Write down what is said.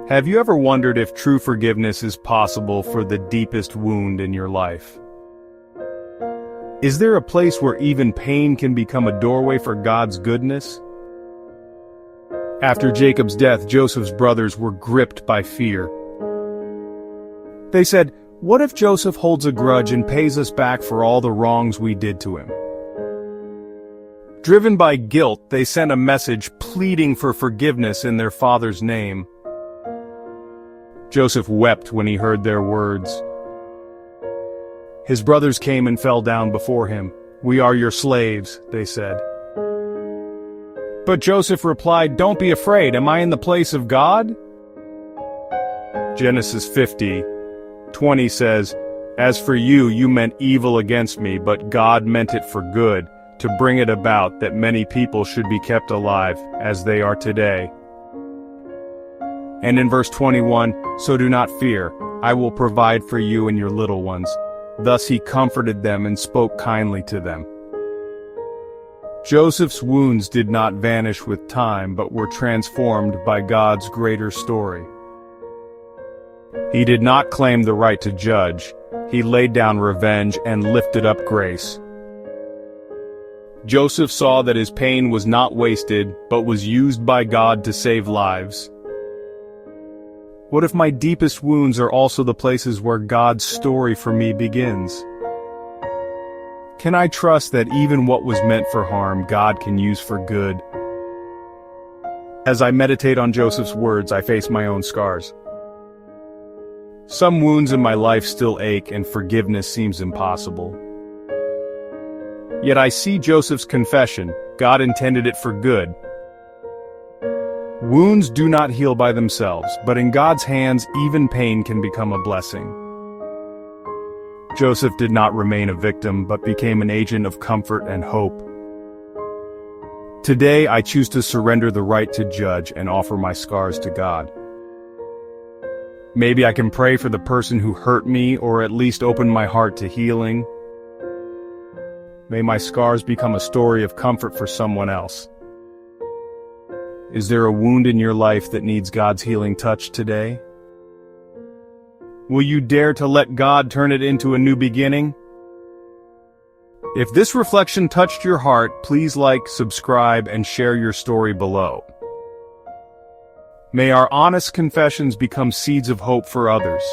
Have you ever wondered if true forgiveness is possible for the deepest wound in your life? Is there a place where even pain can become a doorway for God's goodness? After Jacob's death, Joseph's brothers were gripped by fear. They said, "What if Joseph holds a grudge and pays us back for all the wrongs we did to him?" Driven by guilt, they sent a message pleading for forgiveness in their father's name. Joseph wept when he heard their words. His brothers came and fell down before him. "We are your slaves," they said. But Joseph replied, "Don't be afraid, am I in the place of God?" Genesis 50:20 says, "As for you, you meant evil against me, but God meant it for good, to bring it about that many people should be kept alive, as they are today." And in verse 21, "So do not fear, I will provide for you and your little ones." Thus he comforted them and spoke kindly to them. Joseph's wounds did not vanish with time, but were transformed by God's greater story. He did not claim the right to judge, he laid down revenge and lifted up grace. Joseph saw that his pain was not wasted, but was used by God to save lives. What if my deepest wounds are also the places where God's story for me begins? Can I trust that even what was meant for harm, God can use for good? As I meditate on Joseph's words, I face my own scars. Some wounds in my life still ache and forgiveness seems impossible. Yet I see Joseph's confession, God intended it for good. Wounds do not heal by themselves, but in God's hands, even pain can become a blessing. Joseph did not remain a victim, but became an agent of comfort and hope. Today, I choose to surrender the right to judge and offer my scars to God. Maybe I can pray for the person who hurt me, or at least open my heart to healing. May my scars become a story of comfort for someone else. Is there a wound in your life that needs God's healing touch today? Will you dare to let God turn it into a new beginning? If this reflection touched your heart, please like, subscribe, and share your story below. May our honest confessions become seeds of hope for others.